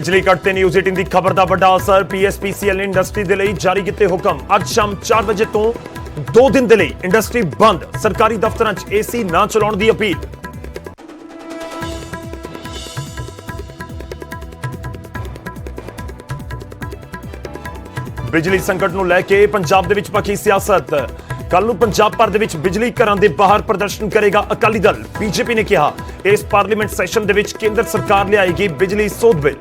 बिजली कट ते न्यूज़ 18 की खबर का बड़ा असर। पीएसपीसीएल ने इंडस्ट्री के लिए जारी किए हुक्म। अज शाम 4 बजे तो 2 दिन के लिए इंडस्ट्री बंद। सरकारी दफ्तर एसी ना चलाने की अपील। बिजली संकट को लैके पंजाब दे विच पक्की सियासत। कल नूं पंजाब भर दे विच बिजली घरां दे बाहर प्रदर्शन करेगा अकाली दल। बीजेपी ने कहा इस पार्लीमेंट सैशन दे विच केंद्र सरकार लियाएगी बिजली सोध बिल।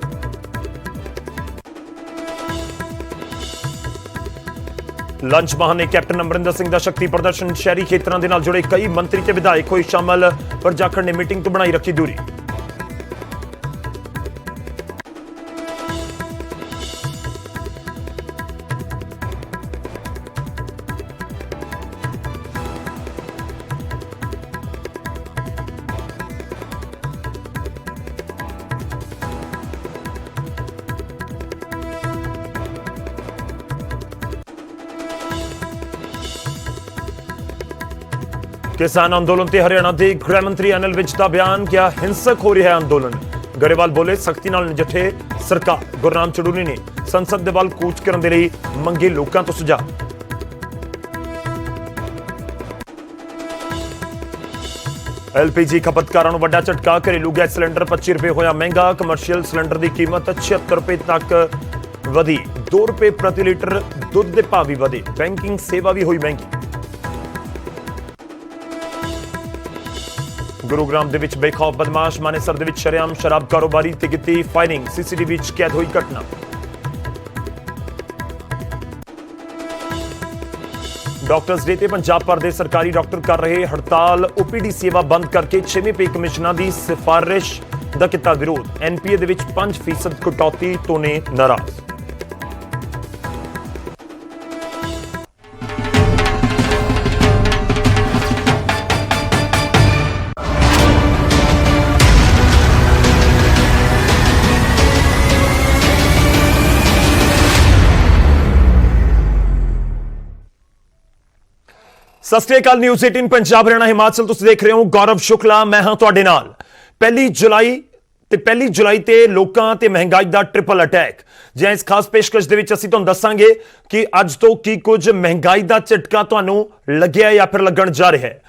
लंच बहाने कैप्टन अमरिंदर सिंह का शक्ति प्रदर्शन। शहरी खेतरों के नाल जुड़े कई मंत्री ते विधायक हुए शामिल, पर जाखड़ ने मीटिंग तो बनाई रखी दूरी। किसान आंदोलन से हरियाणा के गृह मंत्री अनिल विज का बयान। क्या हिंसक हो रहा है आंदोलन। गरेवाल बोले सख्ती नाल नजिठे सरकार। गुरनाम चड़ूनी ने संसद के वाल कूच करने के लिए मंगे लोगों तो सुझाव। एलपीजी खपतकारों को वड्डा झटका। घरेलू गैस सिलेंडर 25 रुपए होया महंगा। कमर्शियल सिलेंडर की कीमत 76 रुपए तक वधी। 2 रुपए प्रति लीटर दुध के भाव भी वधे। बैंकिंग सेवा भी हुई महंगी। गुरुग्राम दे विच बेखौफ बदमाश। मानेसर दे विच शरेआम शराब कारोबारी ते कीती फायरिंग। सीसीटीवी विच कैद हुई घटना। डॉक्टर्स डे ते पंजाब भर दे सरकारी डॉक्टर कर रहे हड़ताल। ओपीडी सेवा बंद करके 6वें पे कमिशनर की सिफारिश दा कीता विरोध। एनपीए दे विच 5% कटौती तो ने नाराज। सत श्री अकाल। न्यूज़ 18 पंजाब हरियाणा हिमाचल तुसीं देख रहे हो। गौरव शुक्ला मैं हां तुहाडे नाल। पहली जुलाई ते लोकां ते महंगाई दा ट्रिपल अटैक। जे इस खास पेशकश दे विच असीं तुहानूं दस्सांगे कि अज तो की कुछ महंगाई दा झटका तुहानूं लग्गिआ या फिर लगण जा रिहा है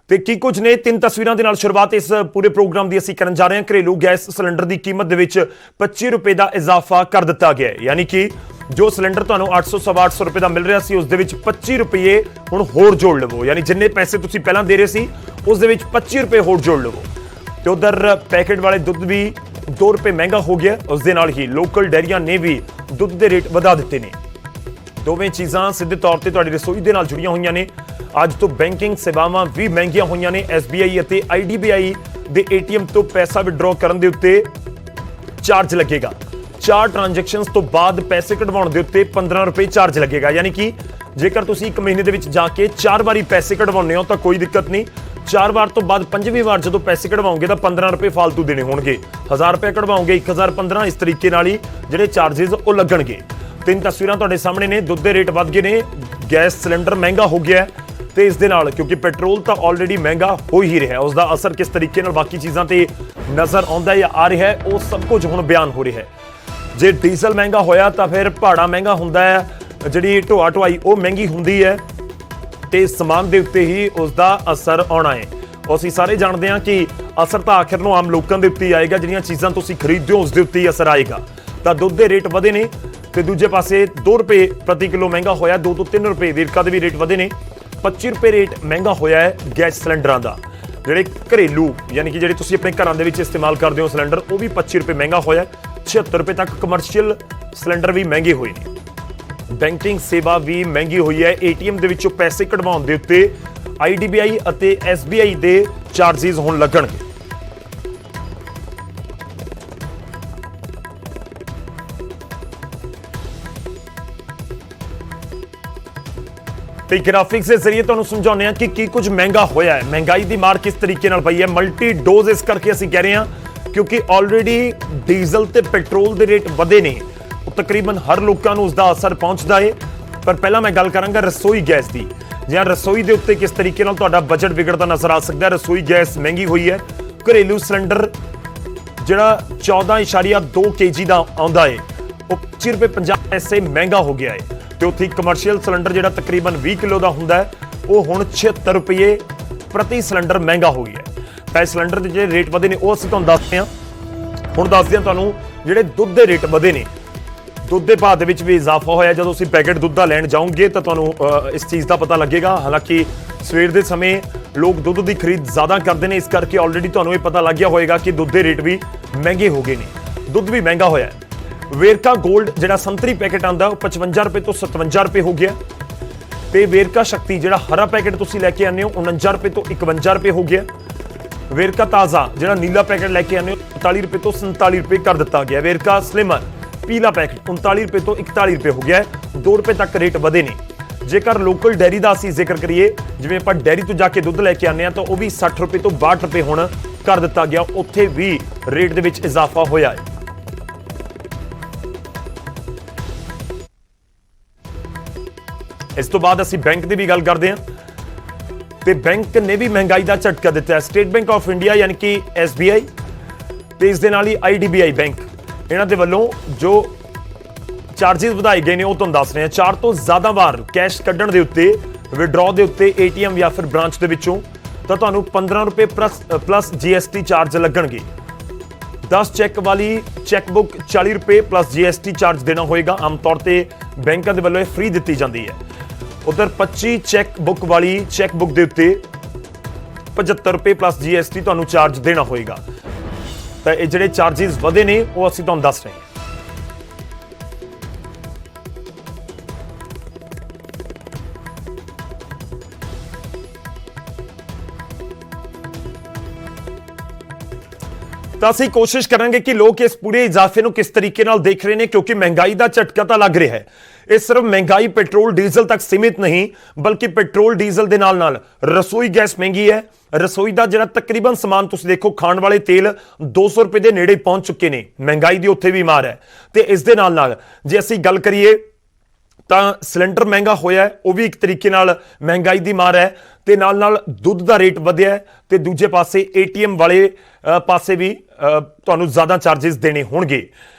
ते की कुछ ने। 3 तस्वीरां दे नाल शुरुआत इस पूरे प्रोग्राम दी असीं करन जा रहे हां। घरेलू गैस सिलेंडर की कीमत दे विच 25 रुपए का इजाफा कर दिता गया है। यानी कि जो सिलेंडर तुहानूं 800 रुपए का मिल रहा सी, उस दे विच 25 रुपए हुण होर जोड़ लवो। यानी जिन्ने पैसे तुसीं पहलां दे रहे सी उस दे विच 25 रुपए होर जोड़ लवो। ते उधर पैकेट वाले दुध भी 2 रुपए महंगा हो गया। उस दे नाल ही लोकल डेयरियां ने भी दुध के रेट वधा दिते ने। दोवें चीज़ां सीधे तौर पर तुहाडी रसोई दे नाल जुड़ियां होईयां ने। अज तो बैंकिंग सेवावां भी महंगियां होईयां ने। SBI अते IDBI दे ATM तो पैसा विड्रॉ करन दे उत्ते चार्ज लगेगा। 4 ट्रांजैक्शनस तो बाद पैसे कढवाउण दे उत्ते 15 रुपए चार्ज लगेगा। यानी कि जेकर तुसीं 1 महीने दे विच जाके 4 बारी पैसे कढवाउने हो तो कोई दिक्कत नहीं। 4 बार तो बाद 5वीं बार जो पैसे कढवाओगे तो 15 रुपए फालतू देने होणगे। 1000 रुपए कढवाओगे 1015। इस तरीके नाल ही जिहड़े चार्जिस वो लगणगे। 3 तस्वीरां तुहाडे सामने ने। दुध दे रेट वध गए ने। गैस सिलेंडर महंगा हो गया है ते इस दे नाल क्योंकि पेट्रोल तो ऑलरेडी महंगा हो ही रहा है, उसका असर किस तरीके नाल बाकी चीज़ां ते नज़र आउंदा या आ रहा है वो सब कुछ हुण बयान हो रहा है। जे डीजल महंगा होया तो फिर भाड़ा महंगा हुंदा है, जिहड़ी ढोआ ढुआई वो महंगी हुंदी है ते समान दे उत्ते ही उसका असर आउणा है। असीं सारे जानते हैं कि असर तो आखिर नूं आम लोगों के उत्ते ही आएगा। जिहड़ियां चीज़ां तुसीं खरीददे हो उस दे उत्ते ही असर आएगा। तो दुध के रेट वधे ने ते दूजे पासे 2 रुपए प्रति किलो महंगा होया। 2 तो 3 रुपए वीरका के भी रेट वधे ने। 25 रुपए रेट महंगा होया है गैस सिलेंडरां दा। जिहड़े घरेलू यानी कि जिहड़े तुसीं अपने घरां दे विच इस्तेमाल करदे हो सिलेंडर वो भी 25 रुपए महंगा होया। 76 रुपए तक कमर्शियल सिलेंडर भी महंगे हुए हैं। बैंकिंग सेवा भी महंगी हुई है। ATM दे विचों पैसे कढवाउण दे उत्ते IDBI अते SBI दे चार्जिस हुण लगणगे। तो ग्राफिक्स के जरिए तुहानूं समझाउने हैं कि की कुछ महंगा होया है। महंगाई की मार किस तरीके नाल पई है। मल्टी डोज इस करके असीं कह रहे हैं क्योंकि ऑलरेडी डीजल ते पेट्रोल के रेट वधे ने। तकरीबन हर लोगों को उसका असर पहुंचता है। पर पहला मैं गल करांगा रसोई गैस की। ਜਾਂ रसोई के उत्ते किस तरीके नाल तुहाडा बजट बिगड़ता नजर आ सकता है। रसोई गैस महंगी हुई है। घरेलू सिलेंडर ਜਿਹੜਾ 14.2 kg ਦਾ ਆਉਂਦਾ ਹੈ ਉਹ 25 ਰੁਪਏ 50 ਪੈਸੇ ਮਹਿੰਗਾ ਹੋ ਗਿਆ ਹੈ ਤੇ ਉੱਥੇ ਕਮਰਸ਼ੀਅਲ ਸਿਲੰਡਰ ਜਿਹੜਾ ਤਕਰੀਬਨ 20 ਕਿਲੋ ਦਾ ਹੁੰਦਾ ਹੈ ਉਹ ਹੁਣ 76 ਰੁਪਏ ਪ੍ਰਤੀ ਸਿਲੰਡਰ ਮਹਿੰਗਾ ਹੋ ਗਿਆ ਹੈ। ਤਾਂ ਸਿਲੰਡਰ ਦੇ ਜਿਹੜੇ ਰੇਟ ਵਧੇ ਨੇ ਉਹ ਅਸੀਂ ਤੁਹਾਨੂੰ ਦੱਸਦੇ ਹਾਂ। ਹੁਣ ਦੱਸਦੇ ਹਾਂ ਤੁਹਾਨੂੰ ਜਿਹੜੇ ਦੁੱਧ ਦੇ ਰੇਟ ਵਧੇ ਨੇ। ਦੁੱਧ ਦੇ ਭਾਅ ਦੇ ਵਿੱਚ ਵੀ ਇਜ਼ਾਫਾ ਹੋਇਆ। ਜਦੋਂ ਤੁਸੀਂ ਪੈਕੇਟ ਦੁੱਧ ਦਾ ਲੈਣ ਜਾਓਗੇ ਤਾਂ ਤੁਹਾਨੂੰ ਇਸ ਚੀਜ਼ ਦਾ ਪਤਾ ਲੱਗੇਗਾ। ਹਾਲਾਂਕਿ ਸਵੇਰ ਦੇ ਸਮੇਂ ਲੋਕ ਦੁੱਧ ਦੀ ਖਰੀਦ ਜ਼ਿਆਦਾ ਕਰਦੇ ਨੇ, ਇਸ ਕਰਕੇ ਆਲਰੇਡੀ ਤੁਹਾਨੂੰ ਇਹ ਪਤਾ ਲੱਗ ਗਿਆ ਹੋਏਗਾ ਕਿ ਦੁੱਧ ਦੇ ਰੇਟ ਵੀ ਮਹਿੰਗੇ ਹੋ ਗਏ ਨੇ, ਦੁੱਧ ਵੀ ਮਹਿੰਗਾ ਹੋਇਆ ਹੈ। ਵੇਰਕਾ ਗੋਲਡ ਜਿਹੜਾ ਸੰਤਰੀ ਪੈਕੇਟ ਆਉਂਦਾ ਉਹ 55 ਰੁਪਏ ਤੋਂ 57 ਰੁਪਏ ਹੋ ਗਿਆ ਤੇ ਵੇਰਕਾ ਸ਼ਕਤੀ ਜਿਹੜਾ ਹਰਾ ਪੈਕੇਟ ਤੁਸੀਂ ਲੈ ਕੇ ਆਉਂਦੇ ਹੋ 49 ਰੁਪਏ ਤੋਂ 51 ਰੁਪਏ ਹੋ ਗਿਆ। ਵੇਰਕਾ ਤਾਜ਼ਾ ਜਿਹੜਾ ਨੀਲਾ ਪੈਕੇਟ ਲੈ ਕੇ ਆਉਂਦੇ ਹੋ 45 ਰੁਪਏ ਤੋਂ 47 ਰੁਪਏ ਕਰ ਦਿੱਤਾ ਗਿਆ। ਵੇਰਕਾ ਸਲਿਮਰ ਪੀਲਾ ਪੈਕੇਟ 39 ਰੁਪਏ ਤੋਂ 41 ਰੁਪਏ ਹੋ ਗਿਆ, 2 ਰੁਪਏ ਤੱਕ ਰੇਟ ਵਧੇ ਨੇ। ਜੇਕਰ ਲੋਕਲ ਡੈਰੀ ਦਾ ਅਸੀਂ ਜ਼ਿਕਰ ਕਰੀਏ, ਜਿਵੇਂ ਆਪਾਂ ਡੈਰੀ ਤੋਂ ਜਾ ਕੇ ਦੁੱਧ ਲੈ ਕੇ ਆਉਂਦੇ ਹਾਂ ਤਾਂ ਉਹ ਵੀ 60 ਰੁਪਏ ਤੋਂ 62 ਰੁਪਏ ਹੁਣ ਕਰ ਦਿੱਤਾ ਗਿਆ, ਉੱਥੇ ਵੀ ਰੇਟ ਦੇ ਵਿੱਚ ਇਜ਼ਾਫਾ ਹੋਇਆ ਹੈ। ਇਸ ਤੋਂ ਬਾਅਦ ਅਸੀਂ ਬੈਂਕ ਦੀ ਵੀ ਗੱਲ ਕਰਦੇ ਹਾਂ ਤੇ ਬੈਂਕ ਨੇ ਵੀ ਮਹਿੰਗਾਈ ਦਾ ਝਟਕਾ ਦਿੱਤਾ ਹੈ। ਸਟੇਟ ਬੈਂਕ ਆਫ ਇੰਡੀਆ ਯਾਨੀ ਕਿ SBI ਤੇ ਇਸ ਦੇ ਨਾਲ ਹੀ IDBI ਬੈਂਕ, ਇਹਨਾਂ ਦੇ ਵੱਲੋਂ ਜੋ ਚਾਰजेस ਵਧਾਏ ਗਏ ਨੇ ਉਹ ਤੁਹਾਨੂੰ ਦੱਸ ਰਹੇ ਹਾਂ। 4 ਤੋਂ ਜ਼ਿਆਦਾ ਵਾਰ ਕੈਸ਼ ਕੱਢਣ ਦੇ ਉੱਤੇ, ਵਿਡਰਾਅ ਦੇ ਉੱਤੇ ATM ਜਾਂ ਫਿਰ ਬ੍ਰਾਂਚ ਦੇ ਵਿੱਚੋਂ ਤਾਂ ਤੁਹਾਨੂੰ 15 ਰੁਪਏ ਪਲੱਸ GST ਚਾਰਜ ਲੱਗਣਗੇ। 10 ਚੈੱਕ ਵਾਲੀ ਚੈੱਕਬੁੱਕ 40 ਰੁਪਏ ਪਲੱਸ GST ਚਾਰਜ ਦੇਣਾ ਹੋਏਗਾ। ਆਮ ਤੌਰ ਤੇ ਬੈਂਕਾਂ ਦੇ ਵੱਲੋਂ ਇਹ ਫ੍ਰੀ ਦਿੱਤੀ ਜਾਂਦੀ ਹੈ। ਉਧਰ 25 ਚੈੱਕਬੁੱਕ ਵਾਲੀ ਚੈੱਕਬੁੱਕ ਦੇ ਉੱਤੇ 75 ਰੁਪਏ ਪਲੱਸ GST ਤੁਹਾਨੂੰ ਚਾਰਜ ਦੇਣਾ ਹੋਏਗਾ। ਤਾਂ ਇਹ ਜਿਹੜੇ ਚਾਰजेस ਵਧੇ ਨੇ ਉਹ ਅਸੀਂ ਤੁਹਾਨੂੰ ਦੱਸ ਰਹੇ ਹਾਂ। ਤਾਂ ਅਸੀਂ ਕੋਸ਼ਿਸ਼ ਕਰਾਂਗੇ ਕਿ ਲੋਕ ਇਸ ਪੂਰੇ ਇਜ਼ਾਫੇ ਨੂੰ ਕਿਸ ਤਰੀਕੇ ਨਾਲ ਦੇਖ ਰਹੇ ਨੇ, ਕਿਉਂਕਿ ਮਹਿੰਗਾਈ ਦਾ ਝਟਕਾ ਤਾਂ ਲੱਗ ਰਿਹਾ ਹੈ। ਇਹ ਸਿਰਫ ਮਹਿੰਗਾਈ ਪੈਟਰੋਲ ਡੀਜ਼ਲ ਤੱਕ ਸੀਮਿਤ ਨਹੀਂ, ਬਲਕਿ ਪੈਟਰੋਲ ਡੀਜ਼ਲ ਦੇ ਨਾਲ ਰਸੋਈ ਗੈਸ ਮਹਿੰਗੀ ਹੈ। ਰਸੋਈ ਦਾ ਜਿਹੜਾ ਤਕਰੀਬਨ ਸਮਾਨ ਤੁਸੀਂ ਦੇਖੋ, ਖਾਣ ਵਾਲੇ ਤੇਲ 200 ਰੁਪਏ ਦੇ ਨੇੜੇ ਪਹੁੰਚ ਚੁੱਕੇ ਨੇ। ਮਹਿੰਗਾਈ ਦੀ ਉੱਥੇ ਵੀ ਮਾਰ ਹੈ। ਤੇ ਇਸ ਦੇ ਨਾਲ ਜੇ ਅਸੀਂ ਗੱਲ ਕਰੀਏ ਤਾਂ ਸਿਲੰਡਰ ਮਹਿੰਗਾ ਹੋਇਆ ਹੈ, ਉਹ ਵੀ ਇੱਕ ਤਰੀਕੇ ਨਾਲ ਮਹਿੰਗਾਈ ਦੀ ਮਾਰ ਹੈ। ਤੇ ਨਾਲ ਦੁੱਧ ਦਾ ਰੇਟ ਵਧਿਆ ਹੈ ਤੇ ਦੂਜੇ ਪਾਸੇ ATM ਵਾਲੇ ਪਾਸੇ ਵੀ ਤੁਹਾਨੂੰ ਜ਼ਿਆਦਾ ਚਾਰजेस ਦੇਣੇ ਹੋਣਗੇ।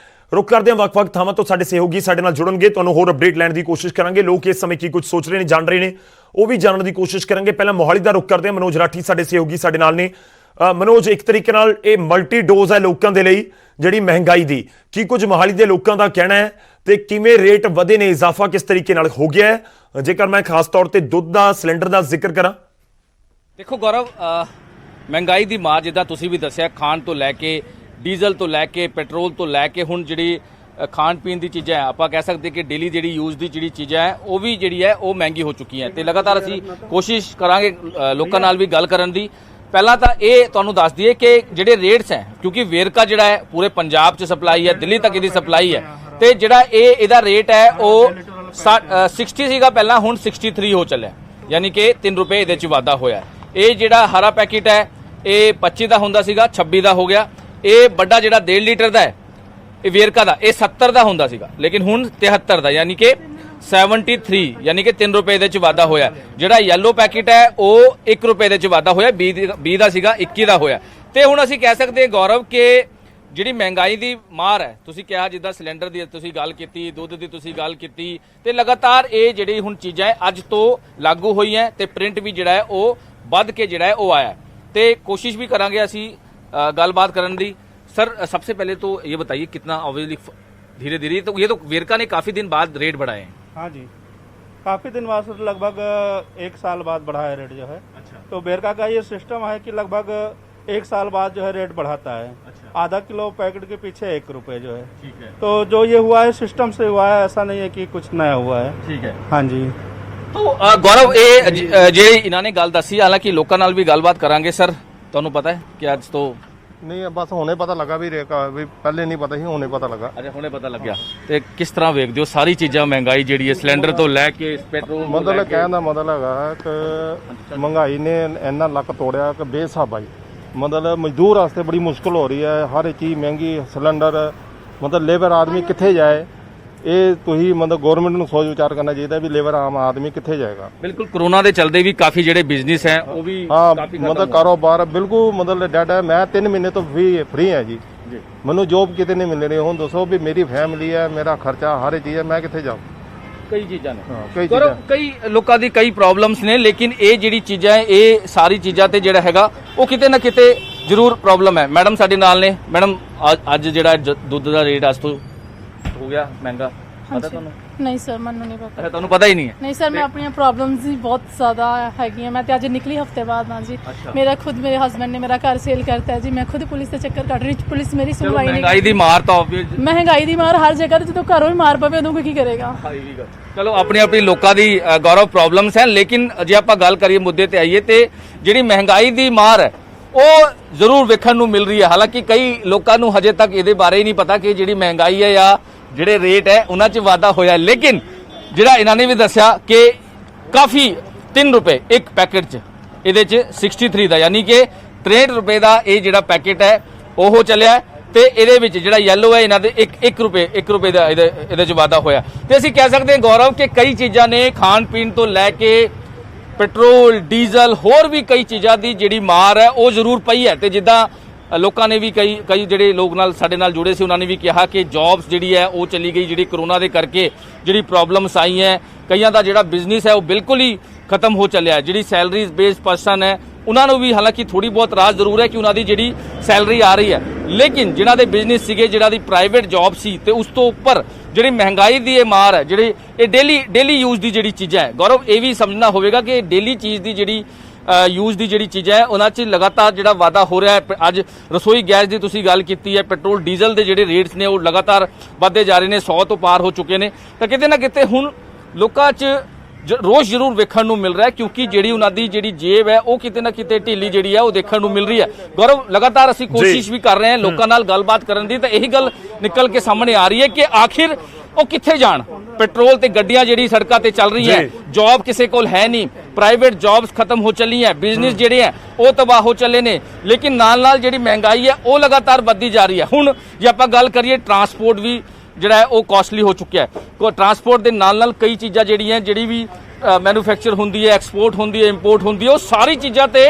ਰੁਕ ਕਰਦੇ ਹਾਂ, ਵੱਖ-ਵੱਖ ਥਾਵਾਂ ਤੋਂ ਸਾਡੇ ਸਹਿਯੋਗੀ ਸਾਡੇ ਨਾਲ ਜੁੜਨਗੇ, ਤੁਹਾਨੂੰ ਹੋਰ ਅਪਡੇਟ ਲੈਣ ਦੀ ਕੋਸ਼ਿਸ਼ ਕਰਾਂਗੇ। ਲੋਕ ਇਸ ਸਮੇਂ ਕੀ ਕੁਝ ਸੋਚ ਰਹੇ ਨੇ, ਜਾਣ ਰਹੇ ਨੇ, ਉਹ ਵੀ ਜਾਣਨ ਦੀ ਕੋਸ਼ਿਸ਼ ਕਰਾਂਗੇ। ਪਹਿਲਾਂ ਮੋਹਾਲੀ ਦਾ ਰੁਕ ਕਰਦੇ ਹਾਂ। ਮਨੋਜ ਰਾਠੀ ਸਾਡੇ ਸਹਿਯੋਗੀ ਸਾਡੇ ਨਾਲ ਨੇ। ਮਨੋਜ, ਇੱਕ ਤਰੀਕੇ ਨਾਲ ਇਹ ਮਲਟੀ ਡੋਜ਼ ਹੈ ਲੋਕਾਂ ਦੇ ਲਈ ਜਿਹੜੀ ਮਹਿੰਗਾਈ ਦੀ, ਕੀ ਕੁਝ ਮੋਹਾਲੀ ਦੇ ਲੋਕਾਂ ਦਾ ਕਹਿਣਾ ਹੈ ਤੇ ਕਿਵੇਂ ਰੇਟ ਵਧੇ ਨੇ, ਇਜ਼ਾਫਾ ਕਿਸ ਤਰੀਕੇ ਨਾਲ ਹੋ ਗਿਆ ਹੈ? ਜੇਕਰ ਮੈਂ ਖਾਸ ਤੌਰ ਤੇ ਦੁੱਧ ਦਾ, ਸਿਲੰਡਰ ਦਾ ਜ਼ਿਕਰ ਕਰਾਂ, ਦੇਖੋ ਗੌਰਵ, ਮਹਿੰਗਾਈ ਦੀ ਮਾਰ ਜਿੱਦਾਂ ਤੁਸੀਂ ਵੀ ਦੱਸਿਆ, ਖਾਣ ਤੋਂ ਲੈ ਕੇ, ਡੀਜ਼ਲ ਤੋਂ ਲੈ ਕੇ, ਪੈਟਰੋਲ ਤੋਂ ਲੈ ਕੇ ਹੁਣ ਜਿਹੜੀ ਖਾਣ ਪੀਣ ਦੀ ਚੀਜ਼ਾਂ ਹੈ, ਆਪਾਂ ਕਹਿ ਸਕਦੇ ਕਿ ਡੇਲੀ ਜਿਹੜੀ ਯੂਜ਼ ਦੀ ਜਿਹੜੀ ਚੀਜ਼ਾਂ ਹੈ ਉਹ ਵੀ ਜਿਹੜੀ ਹੈ ਉਹ ਮਹਿੰਗੀ ਹੋ ਚੁੱਕੀ ਹੈ। ਤੇ ਲਗਾਤਾਰ ਅਸੀਂ ਕੋਸ਼ਿਸ਼ ਕਰਾਂਗੇ ਲੋਕਾਂ ਨਾਲ ਵੀ ਗੱਲ ਕਰਨ ਦੀ। ਪਹਿਲਾਂ ਤਾਂ ਇਹ ਤੁਹਾਨੂੰ ਦੱਸ ਦਈਏ ਕਿ ਜਿਹੜੇ ਰੇਟਸ ਹੈ, ਕਿਉਂਕਿ ਵੇਰਕਾ ਜਿਹੜਾ ਹੈ ਪੂਰੇ ਪੰਜਾਬ 'ਚ ਸਪਲਾਈ ਹੈ, ਦਿੱਲੀ ਤੱਕ ਇਹਦੀ ਸਪਲਾਈ ਹੈ, ਤੇ ਜਿਹੜਾ ਇਹਦਾ ਰੇਟ ਹੈ ਉਹ 60 ਸੀਗਾ ਪਹਿਲਾਂ, ਹੁਣ 63 ਹੋ ਚੱਲਿਆ, ਯਾਨੀ ਕਿ 3 ਰੁਪਏ ਇਹਦੇ 'ਚ ਵਾਧਾ ਹੋਇਆ। ਇਹ ਜਿਹੜਾ ਹਰਾ ਪੈਕੇਟ ਹੈ ਇਹ 25 ਦਾ ਹੁੰਦਾ ਸੀਗਾ, 26 ਦਾ ਹੋ ਗਿਆ। ਇਹ ਵੱਡਾ ਜਿਹੜਾ 1.5 ਲੀਟਰ ਦਾ ਹੈ ਇਹ ਵੇਰਕਾ ਦਾ, ਇਹ 70 ਦਾ ਹੁੰਦਾ ਸੀਗਾ, ਲੇਕਿਨ ਹੁਣ 73 ਦਾ, ਯਾਨੀ ਕਿ 73, ਯਾਨੀ ਕਿ 3 ਰੁਪਏ ਦੇ ਚ ਵਾਧਾ ਹੋਇਆ। ਜਿਹੜਾ ਯੈਲੋ ਪੈਕੇਟ ਹੈ ਉਹ 1 ਰੁਪਏ ਦੇ ਚ ਵਾਧਾ ਹੋਇਆ, 20 ਦਾ ਸੀਗਾ 21 ਦਾ ਹੋਇਆ। ਤੇ ਹੁਣ ਅਸੀਂ ਕਹਿ ਸਕਦੇ ਹਾਂ ਗੌਰਵ ਕਿ ਜਿਹੜੀ ਮਹਿੰਗਾਈ ਦੀ ਮਾਰ ਹੈ, ਤੁਸੀਂ ਕਿਹਾ ਜਿੱਦਾਂ ਸਿਲੰਡਰ ਦੀ ਤੁਸੀਂ ਗੱਲ ਕੀਤੀ, ਦੁੱਧ ਦੀ ਤੁਸੀਂ ਗੱਲ ਕੀਤੀ, ਤੇ ਲਗਾਤਾਰ ਇਹ ਜਿਹੜੀ ਹੁਣ ਚੀਜ਼ਾਂ ਹੈ ਅੱਜ ਤੋਂ ਲਾਗੂ ਹੋਈਆਂ ਤੇ ਪ੍ਰਿੰਟ ਵੀ ਜਿਹੜਾ ਹੈ ਉਹ ਵੱਧ ਕੇ ਜਿਹੜਾ है वो आया। तो कोशिश भी करांगे असी गलबात करने दी। सर सबसे पहले तो ये बताइए कितना ऑब्वियसली धीरे धीरे तो ये तो वेरका ने काफ़ी दिन बाद रेट बढ़ाए हैं। हाँ जी, काफ़ी दिन बाद लगभग 1 साल बाद बढ़ा है रेट जो है। अच्छा। तो वेरका का ये सिस्टम है कि लगभग 1 साल बाद जो है रेट बढ़ाता है। अच्छा। आधा किलो पैकेट के पीछे 1 रुपये जो है। ठीक है। तो जो ये हुआ है सिस्टम से हुआ है, ऐसा नहीं है कि कुछ नया हुआ है। ठीक है। हाँ जी। तो गौरव ये जे इन्होंने गल दसी, हालांकि लोगों नाल भी गलबात करांगे। सर तुहानू पता है कि अज तो नहीं, बस हुणे पता लगा भी रेट भी पहले नहीं पता ही, हुणे पता लगा। अच्छा, हुणे पता लग गया। ते किस तरह वेखदे हो सारी चीज़ां महंगाई जिहड़ी है सिलेंडर तो लैके पेट्रोल मतलब कहण दा मतलब है कि महंगाई ने इन्ना लक तोड़िया कि बेहिसाबाई, मतलब मजदूर वास्ते बड़ी मुश्किल हो रही है। हर एक चीज़ महंगी, सिलेंडर मतलब लेबर आदमी कित्थे जाए, ਇਹ ਤੁਸੀਂ ਮਤਲਬ ਗਵਰਨਮੈਂਟ ਨੂੰ ਸੋਚ ਵਿਚਾਰ ਕਰਨਾ ਚਾਹੀਦਾ ਵੀ ਲੇਬਰ ਆਮ ਆਦਮੀ ਕਿੱਥੇ ਜਾਏਗਾ। ਬਿਲਕੁਲ ਕੋਰੋਨਾ ਦੇ ਚਲਦੇ ਵੀ ਕਾਫੀ ਜਿਹੜੇ ਬਿਜ਼ਨਸ ਹੈ ਉਹ ਵੀ ਕਾਫੀ ਮਤਲਬ ਕਾਰੋਬਾਰ ਬਿਲਕੁਲ ਮਤਲਬ ਡੈਡ ਹੈ। ਮੈਂ 3 ਮਹੀਨੇ ਤੋਂ ਫ੍ਰੀ ਹੈ ਜੀ, ਮੈਨੂੰ ਜੋਬ ਕਿਤੇ ਨਹੀਂ ਮਿਲ ਰਹੀ। ਹੁਣ ਦੱਸੋ ਵੀ ਮੇਰੀ ਫੈਮਿਲੀ ਹੈ, ਮੇਰਾ ਖਰਚਾ ਹਰ ਚੀਜ਼ ਹੈ, ਮੈਂ ਕਿੱਥੇ ਜਾਵਾਂ? ਕਈ ਚੀਜ਼ਾਂ ਨੇ ਕਈ ਕਰੋ, ਚੀਜ਼ਾਂ ਕਈ ਲੋਕਾਂ ਦੀ ਕਈ ਪ੍ਰੋਬਲਮਸ ਨੇ, ਲੇਕਿਨ ਇਹ ਜਿਹੜੀ ਚੀਜ਼ਾਂ ਹੈ, ਇਹ ਸਾਰੀ ਚੀਜ਼ਾਂ ਤੇ ਜਿਹੜਾ ਹੈਗਾ ਉਹ ਕਿਤੇ ਨਾ ਕਿਤੇ ਜ਼ਰੂਰ ਪ੍ਰੋਬਲਮ ਹੈ। ਮੈਡਮ ਸਾਡੇ ਨਾਲ ਨੇ। ਮੈਡਮ ਅੱਜ ਜਿਹੜਾ ਦੁੱਧ ਦਾ ਰੇਟ ਅੱਜ ਤੋਂ ਹੋ ਗਿਆ ਮਹਿੰਗਾ, ਪਤਾ ਤੁਹਾਨੂੰ? ਨਹੀਂ ਸਰ, ਮੈਨੂੰ ਨਹੀਂ ਪਤਾ। ਅੱਛਾ, ਤੁਹਾਨੂੰ ਪਤਾ ਹੀ ਨਹੀਂ ਹੈ? ਨਹੀਂ ਸਰ, ਮੈਂ ਆਪਣੀਆਂ ਪ੍ਰੋਬਲਮਸ ਹੀ ਬਹੁਤ ਜ਼ਿਆਦਾ ਹੈਗੀਆਂ। ਮੈਂ ਤੇ ਅੱਜ ਨਿਕਲੀ ਹਫਤੇ ਬਾਅਦ ਨਾ ਜੀ। ਮੇਰਾ ਖੁਦ ਮੇਰੇ ਹਸਬੰਡ ਨੇ ਮੇਰਾ ਘਰ ਸੇਲ ਕਰਤਾ ਹੈ ਜੀ। ਮੈਂ ਖੁਦ ਪੁਲਿਸ ਦੇ ਚੱਕਰ ਕੱਢ ਰਹੀ, ਪੁਲਿਸ ਮੇਰੀ ਸੁਣਵਾਈ ਨਹੀਂ। ਮਹਿੰਗਾਈ ਦੀ ਮਾਰ ਤਾਂ obvious, ਮਹਿੰਗਾਈ ਦੀ ਮਾਰ ਹਰ ਜਗ੍ਹਾ ਤੇ, ਜਦੋਂ ਘਰੋਂ ਹੀ ਮਾਰ ਪਵੇ ਉਦੋਂ ਕੋਈ ਕੀ ਕਰੇਗਾ? ਚਲੋ ਆਪਣੀ ਆਪਣੀ ਲੋਕਾਂ ਦੀ ਗੌਰਵ ਪ੍ਰੋਬਲਮਸ ਹੈ, ਲੇਕਿਨ ਜੇ ਆਪਾਂ ਗੱਲ ਕਰੀਏ ਮੁੱਦੇ ਤੇ ਆਈਏ ਤੇ ਜਿਹੜੀ ਮਹਿੰਗਾਈ ਦੀ ਮਾਰ ਹੈ ਉਹ ਜ਼ਰੂਰ ਵੇਖਣ ਨੂੰ ਮਿਲ ਰਹੀ ਹੈ। ਹਾਲਾਂਕਿ ਕਈ ਲੋਕਾਂ ਨੂੰ ਹਜੇ ਤੱਕ ਇਹਦੇ ਬਾਰੇ ਹੀ ਨਹੀਂ ਪਤਾ ਕਿ ਜਿਹੜੀ ਮਹਿੰਗਾਈ ਹੈ ਜਾਂ ਜਿਹੜੇ ਰੇਟ ਹੈ ਉਹਨਾਂ 'ਚ ਵਾਧਾ ਹੋਇਆ, ਲੇਕਿਨ ਜਿਹੜਾ ਇਹਨਾਂ ਨੇ ਵੀ ਦੱਸਿਆ ਕਿ ਕਾਫੀ 3 ਰੁਪਏ ਇੱਕ ਪੈਕੇਟ 'ਚ, ਇਹਦੇ 'ਚ 63 ਦਾ ਯਾਨੀ ਕਿ 63 ਰੁਪਏ ਦਾ ਇਹ ਜਿਹੜਾ ਪੈਕੇਟ ਹੈ ਉਹ ਚੱਲਿਆ ਤੇ ਇਹਦੇ ਵਿੱਚ ਜਿਹੜਾ ਯੈਲੋ ਹੈ ਇਹਨਾਂ ਦੇ 1 ਰੁਪਏ ਦਾ ਇਹਦੇ 'ਚ ਵਾਧਾ ਹੋਇਆ। ਤੇ ਅਸੀਂ ਕਹਿ ਸਕਦੇ ਹਾਂ ਗੌਰਵ ਕਿ ਕਈ ਚੀਜ਼ਾਂ ਨੇ, ਖਾਣ ਪੀਣ ਤੋਂ ਲੈ ਕੇ ਪੈਟਰੋਲ, ਡੀਜ਼ਲ, ਹੋਰ ਵੀ ਕਈ ਚੀਜ਼ਾਂ ਦੀ ਜਿਹੜੀ ਮਾਰ ਹੈ ਉਹ ਜ਼ਰੂਰ ਪਈ ਹੈ। ਤੇ ਜਿੱਦਾਂ ਲੋਕਾਂ ਨੇ ਵੀ ਕਈ ਜਿਹੜੇ ਲੋਕ ਨਾਲ ਸਾਡੇ ਨਾਲ ਜੁੜੇ ਸੀ ਉਹਨਾਂ ਨੇ ਵੀ ਕਿਹਾ ਕਿ ਜੌਬਸ ਜਿਹੜੀ ਹੈ ਉਹ ਚਲੀ ਗਈ, ਜਿਹੜੀ ਕਰੋਨਾ ਦੇ ਕਰਕੇ ਜਿਹੜੀ ਪ੍ਰੋਬਲਮਸ ਆਈ ਹੈ, ਕਈਆਂ ਦਾ ਜਿਹੜਾ ਬਿਜ਼ਨਸ ਹੈ ਉਹ ਬਿਲਕੁਲ ਹੀ ਖਤਮ ਹੋ ਚੱਲਿਆ ਹੈ। ਜਿਹੜੀ ਸੈਲਰੀਜ਼ ਬੇਸਡ ਪਰਸਨ ਹੈ ਉਹਨਾਂ ਨੂੰ ਵੀ ਹਾਲਾਂਕਿ ਥੋੜੀ ਬਹੁਤ ਰਾਹਤ ਜ਼ਰੂਰ ਹੈ ਕਿ ਉਹਨਾਂ ਦੀ ਜਿਹੜੀ ਸੈਲਰੀ ਆ ਰਹੀ ਹੈ, ਲੇਕਿਨ ਜਿਨ੍ਹਾਂ ਦੇ ਬਿਜ਼ਨਸ ਸੀਗੇ, ਜਿਹੜਾ ਦੀ ਪ੍ਰਾਈਵੇਟ ਜੌਬ ਸੀ ਤੇ ਉਸ ਤੋਂ ਉੱਪਰ ਜਿਹੜੀ ਮਹਿੰਗਾਈ ਦੀ ਇਹ ਮਾਰ ਹੈ, ਜਿਹੜੀ ਇਹ ਡੇਲੀ ਯੂਜ਼ ਦੀ ਜਿਹੜੀ ਚੀਜ਼ਾਂ ਹੈ, ਗੌਰਵ ਇਹ ਵੀ ਸਮਝਣਾ ਹੋਵੇਗਾ ਕਿ ਡੇਲੀ ਚੀਜ਼ ਦੀ ਜਿਹੜੀ ਯੂਜ਼ ਦੀ ਜਿਹੜੀ ਚੀਜ਼ਾਂ ਹੈ ਉਹਨਾਂ 'ਚ ਲਗਾਤਾਰ ਜਿਹੜਾ ਵਾਧਾ ਹੋ ਰਿਹਾ ਹੈ। ਅੱਜ ਰਸੋਈ ਗੈਸ ਦੀ ਤੁਸੀਂ ਗੱਲ ਕੀਤੀ ਹੈ, ਪੈਟਰੋਲ ਡੀਜ਼ਲ ਦੇ ਜਿਹੜੇ ਰੇਟਸ ਨੇ ਉਹ ਲਗਾਤਾਰ ਵੱਧਦੇ ਜਾ ਰਹੇ ਨੇ, 100 ਤੋਂ ਪਾਰ ਹੋ ਚੁੱਕੇ ਨੇ। ਤਾਂ ਕਿਤੇ ਨਾ ਕਿਤੇ ਹੁਣ ਲੋਕਾਂ 'ਚ ਰੋਸ਼ ਜ਼ਰੂਰ ਵੇਖਣ ਨੂੰ ਮਿਲ ਰਿਹਾ ਹੈ, ਕਿਉਂਕਿ ਜਿਹੜੀ ਉਹਨਾਂ ਦੀ ਜਿਹੜੀ ਜੇਬ ਹੈ ਉਹ ਕਿਤੇ ਨਾ ਕਿਤੇ ਢਿੱਲੀ ਜਿਹੜੀ ਹੈ ਉਹ ਦੇਖਣ ਨੂੰ ਮਿਲ ਰਹੀ ਹੈ। ਗੌਰਵ ਲਗਾਤਾਰ ਅਸੀਂ ਕੋਸ਼ਿਸ਼ ਵੀ ਕਰ ਰਹੇ ਹਾਂ ਲੋਕਾਂ ਨਾਲ ਗੱਲਬਾਤ ਕਰਨ ਦੀ, ਤਾਂ ਇਹੀ ਗੱਲ ਨਿਕਲ ਕੇ ਸਾਹਮਣੇ ਆ ਰਹੀ ਹੈ ਕਿ ਆਖਿਰ ਉਹ ਕਿੱਥੇ ਜਾਣ। ਪੈਟਰੋਲ ਤੇ ਗੱਡੀਆਂ ਜਿਹੜੀ ਸੜਕਾਂ ਤੇ ਚੱਲ ਰਹੀ ਹੈ, ਜੌਬ ਕਿਸੇ ਕੋਲ ਹੈ ਨਹੀਂ, ਪ੍ਰਾਈਵੇਟ ਜੌਬਸ ਖਤਮ ਹੋ ਚੱਲੀ ਹੈ, ਬਿਜ਼ਨਸ ਜਿਹੜੇ ਹੈ ਉਹ ਤਬਾਹ ਹੋ ਚੱਲੇ ਨੇ, ਲੇਕਿਨ ਨਾਲ ਜਿਹੜੀ ਮਹਿੰਗਾਈ ਹੈ ਉਹ ਲਗਾਤਾਰ ਵੱਧਦੀ ਜਾ ਰਹੀ ਹੈ। ਹੁਣ ਜੇ ਆਪਾਂ ਗੱਲ ਕਰੀਏ ਟਰਾਂਸਪੋਰਟ ਵੀ ਜਿਹੜਾ ਹੈ ਉਹ ਕਾਸਟਲੀ ਹੋ ਚੁੱਕਿਆ ਹੈ। ਟਰਾਂਸਪੋਰਟ ਦੇ ਨਾਲ ਕਈ ਚੀਜ਼ਾਂ ਜਿਹੜੀ ਵੀ ਮੈਨੂਫੈਕਚਰ ਹੁੰਦੀ ਹੈ, ਐਕਸਪੋਰਟ ਹੁੰਦੀ ਹੈ, ਇੰਪੋਰਟ ਹੁੰਦੀ ਹੈ, ਉਹ ਸਾਰੀ ਚੀਜ਼ਾਂ ਤੇ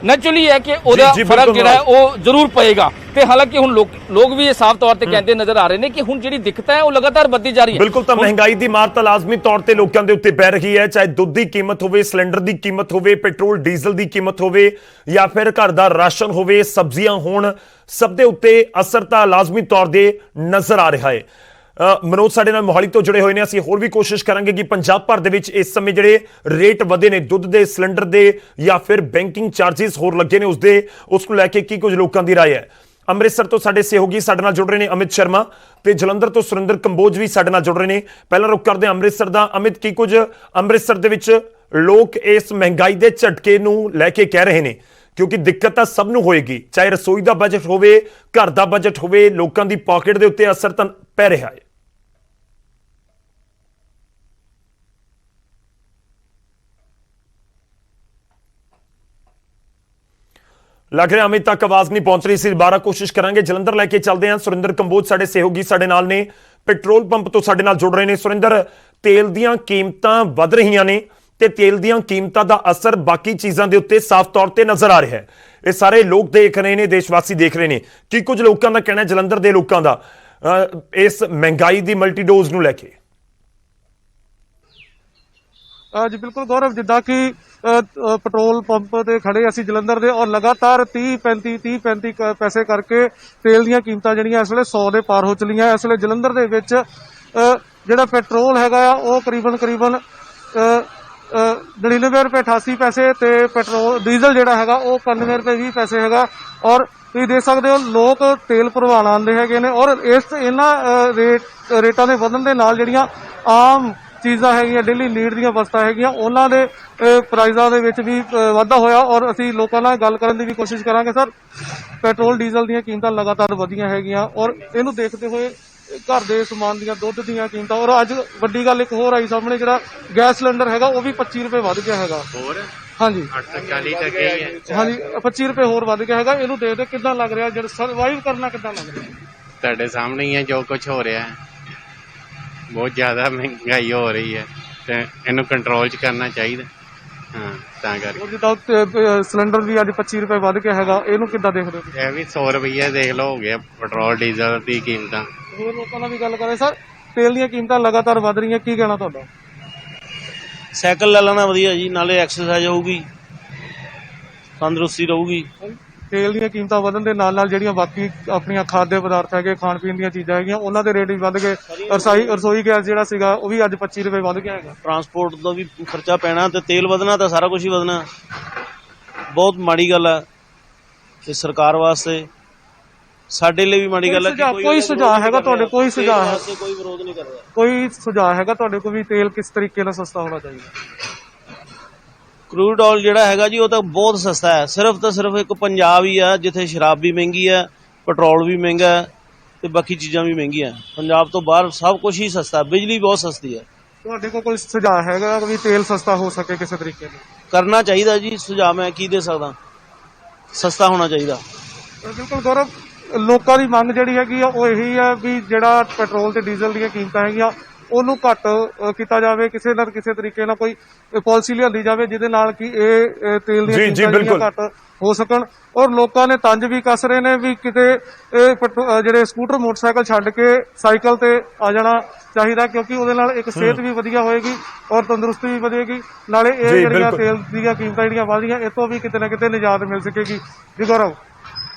ਨੈਚੁਰਲੀ ਹੈ ਕਿ ਉਹਦਾ ਫਰਕ ਜਿਹੜਾ ਹੈ ਉਹ ਜ਼ਰੂਰ ਪਏਗਾ। ਤੇ ਹਾਲਾਂਕਿ ਹੁਣ ਲੋਕ ਵੀ ਇਹ ਸਾਫ਼ ਤੌਰ ਤੇ ਕਹਿੰਦੇ ਨਜ਼ਰ ਆ ਰਹੇ ਨੇ ਕਿ ਹੁਣ ਜਿਹੜੀ ਦਿੱਕਤ ਹੈ ਉਹ ਲਗਾਤਾਰ ਵੱਧਦੀ ਜਾ ਰਹੀ ਹੈ। ਬਿਲਕੁਲ, ਤਾਂ ਮਹਿੰਗਾਈ ਦੀ ਮਾਰ ਤਾਂ ਲਾਜ਼ਮੀ ਤੌਰ ਤੇ ਲੋਕਾਂ ਦੇ ਉੱਤੇ ਪੈ ਰਹੀ ਹੈ, ਚਾਹੇ ਦੁੱਧ ਦੀ ਕੀਮਤ ਹੋਵੇ, ਸਿਲੰਡਰ ਦੀ ਕੀਮਤ ਹੋਵੇ, ਪੈਟਰੋਲ ਡੀਜ਼ਲ ਦੀ ਕੀਮਤ ਹੋਵੇ ਜਾਂ ਫਿਰ ਘਰ ਦਾ ਰਾਸ਼ਨ ਹੋਵੇ, ਸਬਜ਼ੀਆਂ ਹੋਣ, ਸਭ ਦੇ ਉੱਤੇ ਅਸਰ ਤਾਂ ਲਾਜ਼ਮੀ ਤੌਰ ਤੇ ਨਜ਼ਰ ਆ ਰਿਹਾ ਹੈ। ਮਨੋਜ ਸਾਡੇ ਨਾਲ ਮੋਹਾਲੀ ਤੋਂ ਜੁੜੇ ਹੋਏ ਨੇ। ਅਸੀਂ ਹੋਰ ਵੀ ਕੋਸ਼ਿਸ਼ ਕਰਾਂਗੇ ਕਿ ਪੰਜਾਬ ਭਰ ਦੇ ਵਿੱਚ ਇਸ ਸਮੇਂ ਜਿਹੜੇ ਰੇਟ ਵਧੇ ਨੇ ਦੁੱਧ ਦੇ, ਸਿਲੰਡਰ ਦੇ ਜਾਂ ਫਿਰ ਬੈਂਕਿੰਗ ਚਾਰजेस ਹੋਰ ਲੱਗੇ ਨੇ ਉਸ ਨੂੰ ਲੈ ਕੇ ਕੀ ਕੁਝ ਲੋਕਾਂ ਦੀ ਰਾਏ ਹੈ। ਅੰਮ੍ਰਿਤਸਰ ਤੋਂ ਸਾਡੇ ਸਹਿਯੋਗੀ ਸਾਡੇ ਨਾਲ ਜੁੜ ਰਹੇ ਨੇ ਅਮਿਤ ਸ਼ਰਮਾ, ਤੇ ਜਲੰਧਰ ਤੋਂ ਸੁਰਿੰਦਰ ਕੰਬੋਜ ਵੀ ਸਾਡੇ ਨਾਲ ਜੁੜ ਰਹੇ ਨੇ। ਪਹਿਲਾਂ ਰੁਕ ਕਰਦੇ ਹਾਂ ਅੰਮ੍ਰਿਤਸਰ ਦਾ। ਅਮਿਤ, ਕੀ ਕੁਝ ਅੰਮ੍ਰਿਤਸਰ ਦੇ ਵਿੱਚ ਲੋਕ ਇਸ ਮਹਿੰਗਾਈ ਦੇ ਝਟਕੇ ਨੂੰ ਲੈ ਕੇ ਕਹਿ ਰਹੇ ਨੇ? ਕਿਉਂਕਿ ਦਿੱਕਤ ਤਾਂ ਸਭ ਨੂੰ ਹੋਏਗੀ, ਚਾਹੇ ਰਸੋਈ ਦਾ ਬਜਟ ਹੋਵੇ, ਘਰ ਦਾ ਬਜਟ ਹੋਵੇ, ਲੋਕਾਂ ਦੀ ਪਾਕਟ ਦੇ ਉੱਤੇ ਅਸਰ ਤਾਂ ਪੈ ਰਿਹਾ ਹੈ। ਲੱਗ ਰਿਹਾ ਅਮਿਤ ਤੱਕ ਆਵਾਜ਼ ਨਹੀਂ ਪਹੁੰਚ ਰਹੀ ਸੀ। ਦੁਬਾਰਾ ਕੋਸ਼ਿਸ਼ ਕਰਾਂਗੇ। ਜਲੰਧਰ ਲੈ ਕੇ ਚੱਲਦੇ ਹਾਂ। ਸੁਰਿੰਦਰ ਕੰਬੋਜ ਸਾਡੇ ਸਹਿਯੋਗੀ ਸਾਡੇ ਨਾਲ ਨੇ, ਪੈਟਰੋਲ ਪੰਪ ਤੋਂ ਸਾਡੇ ਨਾਲ ਜੁੜ ਰਹੇ ਨੇ। ਸੁਰਿੰਦਰ, ਤੇਲ ਦੀਆਂ ਕੀਮਤਾਂ ਵੱਧ ਰਹੀਆਂ ਨੇ ਤੇ ਤੇਲ ਦੀਆਂ ਕੀਮਤਾਂ ਦਾ ਅਸਰ ਬਾਕੀ ਚੀਜ਼ਾਂ ਦੇ ਉੱਤੇ ਸਾਫ਼ ਤੌਰ ਤੇ ਨਜ਼ਰ ਆ ਰਿਹਾ ਹੈ। ਇਹ ਸਾਰੇ ਲੋਕ ਦੇਖ ਰਹੇ ਨੇ, ਦੇਸ਼ਵਾਸੀ ਦੇਖ ਰਹੇ ਨੇ। ਕੀ ਕੁਝ ਲੋਕਾਂ ਦਾ ਕਹਿਣਾ, ਜਲੰਧਰ ਦੇ ਲੋਕਾਂ ਦਾ, ਇਸ ਮਹਿੰਗਾਈ ਦੀ ਮਲਟੀਡੋਜ਼ ਨੂੰ ਲੈ ਕੇ? ਜੀ ਬਿਲਕੁਲ ਗੌਰਵ, ਜਿੱਦਾਂ ਕਿ ਪੈਟਰੋਲ ਪੰਪ ਤੇ ਖੜੇ ਅਸੀਂ ਜਲੰਧਰ ਦੇ, ਔਰ ਲਗਾਤਾਰ 30-35 ਪੈਸੇ ਕਰਕੇ ਤੇਲ ਦੀਆਂ ਕੀਮਤਾਂ ਜਿਹੜੀਆਂ ਇਸ ਵੇਲੇ 100 ਦੇ ਪਾਰ ਹੋ ਚਲੀਆਂ। ਇਸ ਵੇਲੇ ਜਲੰਧਰ ਦੇ ਵਿੱਚ ਜਿਹੜਾ ਪੈਟਰੋਲ ਹੈਗਾ ਆ ਉਹ ਕਰੀਬਨ 99 ਰੁਪਏ 88 ਪੈਸੇ ਤੇ ਪੈਟਰੋਲ ਡੀਜ਼ਲ ਜਿਹੜਾ ਹੈਗਾ ਉਹ 91 ਰੁਪਏ 20 ਪੈਸੇ ਹੈਗਾ। ਔਰ ਤੁਸੀਂ ਦੇਖ ਸਕਦੇ ਹੋ ਲੋਕ ਤੇਲ ਭਰਵਾਉਣ ਆਉਂਦੇ ਹੈਗੇ ਨੇ, ਔਰ ਇਹਨਾਂ ਰੇਟਾਂ ਦੇ ਵਧਣ ਦੇ ਨਾਲ ਜਿਹੜੀਆਂ ਆਮ ਚੀਜ਼ਾਂ ਹੈਗੀਆਂ, ਡੇਲੀ ਨੀਡ ਦੀਆਂ ਵਸਤਾਂ ਹੈਗੀਆਂ, ਉਹਨਾਂ ਦੇ ਪ੍ਰਾਈਜ਼ਾਂ ਦੇ ਵਿੱਚ ਵੀ ਵਾਧਾ ਹੋਇਆ। ਔਰ ਅਸੀਂ ਲੋਕਾਂ ਨਾਲ ਗੱਲ ਕਰਨ ਦੀ ਵੀ ਕੋਸ਼ਿਸ਼ ਕਰਾਂਗੇ। ਸਰ, ਪੈਟਰੋਲ ਡੀਜ਼ਲ ਦੀਆਂ ਕੀਮਤਾਂ ਲਗਾਤਾਰ ਵਧੀਆਂ ਹੈਗੀਆਂ, ਔਰ ਇਹਨੂੰ ਦੇਖਦੇ ਹੋਏ ਘਰ ਦੇ ਸਮਾਨ ਦੀਆਂ, ਦੁੱਧ ਦੀਆਂ ਕੀਮਤਾਂ, ਔਰ ਅੱਜ ਵੱਡੀ ਗੱਲ ਇੱਕ ਹੋਰ ਆਈ ਸਾਹਮਣੇ, ਜਿਹੜਾ ਗੈਸ ਸਿਲੰਡਰ ਹੈਗਾ ਉਹ ਵੀ 25 ਰੁਪਏ ਵੱਧ ਗਿਆ ਹੈਗਾ। ਹੋਰ ਹਾਂਜੀ 840 ਤੱਕ ਹੀ ਹੈ। ਹਾਂਜੀ 25 ਰੁਪਏ ਹੋਰ ਵੱਧ ਗਿਆ ਹੈਗਾ। ਇਹਨੂੰ ਦੇਖਦੇ ਕਿੱਦਾਂ ਲੱਗ ਰਿਹਾ, ਜਿਹੜਾ ਸਰਵਾਈਵ ਕਰਨਾ ਕਿੱਦਾਂ ਲੱਗ ਰਿਹਾ? ਤੁਹਾਡੇ ਸਾਹਮਣੇ ਹੀ ਹੈ ਜੋ ਕੁਝ ਹੋ ਰਿਹਾ ਹੈ। ਬਹੁਤ ਜ਼ਿਆਦਾ ਮਹਿੰਗਾਈ ਹੋ ਰਹੀ ਹੈ ਤੇ ਇਹਨੂੰ ਕੰਟਰੋਲ 'ਚ ਕਰਨਾ ਚਾਹੀਦਾ। ਹਾਂ ਤਾਂ ਕਰਕੇ ਉਹ ਜਿੱਦਾਂ ਸਿਲੰਡਰ ਵੀ ਅੱਜ 25 ਰੁਪਏ ਵੱਧ ਗਿਆ ਹੈਗਾ, ਇਹਨੂੰ ਕਿੱਦਾਂ ਦੇਖਦੇ ਹੋ? ਇਹ ਵੀ 100 ਰੁਪਈਆ ਦੇਖ ਲਓ ਹੋ ਗਿਆ ਪੈਟਰੋਲ ਡੀਜ਼ਲ ਦੀ ਕੀਮਤਾਂ। ਹੋਰ ਲੋਕਾਂ ਨਾਲ ਵੀ ਗੱਲ ਕਰੇ ਸਰ, ਤੇਲ ਦੀਆਂ ਕੀਮਤਾਂ ਲਗਾਤਾਰ ਵੱਧ ਰਹੀਆਂ, ਕੀ ਕਹਿਣਾ ਤੁਹਾਡਾ? ਸਾਈਕਲ ਲੈ ਲੈਣਾ ਵਧੀਆ ਜੀ, ਨਾਲੇ ਐਕਸਰਸਾਈਜ਼ ਹੋਊਗੀ, ਤੰਦਰੁਸਤੀ ਰਹੂਗੀ। ਤੇਲ ਦੀਆਂ ਕੀਮਤਾਂ ਵਧਣ ਦੇ ਨਾਲ ਨਾਲ ਜਿਹੜੀਆਂ ਬਾਕੀ ਆਪਣੀਆਂ ਖਾद्य ਪਦਾਰਥ ਹੈਗੇ, ਖਾਣ ਪੀਣ ਦੀਆਂ ਚੀਜ਼ਾਂ ਹੈਗੀਆਂ, ਉਹਨਾਂ ਦੇ ਰੇਟ ਵੀ ਵੱਧ ਗਏ। ਰਸੋਈ ਗੈਸ ਜਿਹੜਾ ਸੀਗਾ ਉਹ ਵੀ ਅੱਜ 25 ਰੁਪਏ ਵੱਧ ਗਿਆ ਹੈਗਾ। ਟਰਾਂਸਪੋਰਟ ਦਾ ਵੀ ਖਰਚਾ ਪੈਣਾ ਤੇ ਤੇਲ ਵਧਣਾ ਤਾਂ ਸਾਰਾ ਕੁਝ ਹੀ ਵਧਣਾ। ਬਹੁਤ ਮਾੜੀ ਗੱਲ ਹੈ ਤੇ ਸਰਕਾਰ ਵਾਸਤੇ, ਸਾਡੇ ਲਈ ਵੀ ਮਾੜੀ ਗੱਲ ਹੈ ਕਿ ਕੋਈ ਸੁਝਾਅ ਹੈਗਾ ਤੁਹਾਡੇ? ਕੋਈ ਸੁਝਾਅ ਹੈ? ਕੋਈ ਵਿਰੋਧ ਨਹੀਂ ਕਰ ਰਿਹਾ। ਕੋਈ ਸੁਝਾਅ ਹੈਗਾ ਤੁਹਾਡੇ ਕੋਲ ਵੀ ਤੇਲ ਕਿਸ ਤਰੀਕੇ ਨਾਲ ਸਸਤਾ ਹੋਣਾ ਚਾਹੀਦਾ? ਕਰੂਡ ਆਇਲ ਜਿਹੜਾ ਹੈਗਾ ਜੀ ਉਹ ਤਾਂ ਬਹੁਤ ਸਸਤਾ ਹੈ। ਸਿਰਫ ਤਾਂ ਸਿਰਫ ਇੱਕ ਪੰਜਾਬ ਹੀ ਆ ਜਿੱਥੇ ਸ਼ਰਾਬ ਵੀ ਮਹਿੰਗੀ ਹੈ, ਪੈਟਰੋਲ ਵੀ ਮਹਿੰਗਾ ਹੈ ਤੇ ਬਾਕੀ ਚੀਜ਼ਾਂ ਵੀ ਮਹਿੰਗੀਆਂ। ਪੰਜਾਬ ਤੋਂ ਬਾਹਰ ਸਭ ਕੁਝ ਹੀ ਸਸਤਾ, ਬਿਜਲੀ ਬਹੁਤ ਸਸਤੀ ਹੈ। ਤੁਹਾਡੇ ਕੋਲ ਕੋਈ ਸੁਝਾਅ ਹੈਗਾ ਵੀ ਤੇਲ ਸਸਤਾ ਹੋ ਸਕੇ ਕਿਸੇ ਤਰੀਕੇ ਨਾਲ? ਕਰਨਾ ਚਾਹੀਦਾ ਜੀ, ਸੁਝਾਅ ਮੈਂ ਕੀ ਦੇ ਸਕਦਾ, ਸਸਤਾ ਹੋਣਾ ਚਾਹੀਦਾ। ਬਿਲਕੁਲ ਗੌਰਵ, ਲੋਕਾਂ ਦੀ ਮੰਗ ਜਿਹੜੀ ਹੈਗੀ ਆ ਉਹ ਇਹੀ ਆ ਵੀ ਜਿਹੜਾ ਪੈਟਰੋਲ ਤੇ ਡੀਜ਼ਲ ਦੀਆਂ ਕੀਮਤਾਂ ਹੈਗੀਆਂ ਉਹਨੂੰ ਘੱਟ ਕੀਤਾ ਜਾਵੇ, ਕਿਸੇ ਨਾ ਕਿਸੇ ਤਰੀਕੇ ਨਾਲ ਕੋਈ ਪਾਲਿਸੀ ਲਿਆਂਦੀ ਜਾਵੇ ਜਿਹਦੇ ਨਾਲ ਕਿ ਇਹ ਤੇਲ ਦੀਆਂ ਕੀਮਤਾਂ ਜਿਹੜੀਆਂ ਘੱਟ ਹੋ ਸਕਣ। ਔਰ ਲੋਕਾਂ ਨੇ ਤੰਜ ਵੀ ਕੱਸ ਰਹੇ ਨੇ ਵੀ ਕਿਤੇ ਇਹ ਜਿਹੜੇ ਸਕੂਟਰ ਮੋਟਰਸਾਈਕਲ ਛੱਡ ਕੇ ਸਾਈਕਲ ਤੇ ਆ ਜਾਣਾ ਚਾਹੀਦਾ, ਕਿਉਂਕਿ ਉਹਦੇ ਨਾਲ ਇੱਕ ਸਿਹਤ ਵੀ ਵਧੀਆ ਹੋਏਗੀ ਔਰ ਤੰਦਰੁਸਤੀ ਵੀ ਵਧੇਗੀ, ਨਾਲੇ ਇਹ ਜਿਹੜੀਆਂ ਤੇਲ ਦੀਆਂ ਕੀਮਤਾਂ ਜਿਹੜੀਆਂ ਵਧ ਰਹੀਆਂ ਇਹ ਤੋਂ ਵੀ ਕਿਤੇ ਨਾ ਕਿਤੇ ਨਿਜਾਤ ਮਿਲ ਸਕੇਗੀ। ਜੀ ਗੌਰਵ,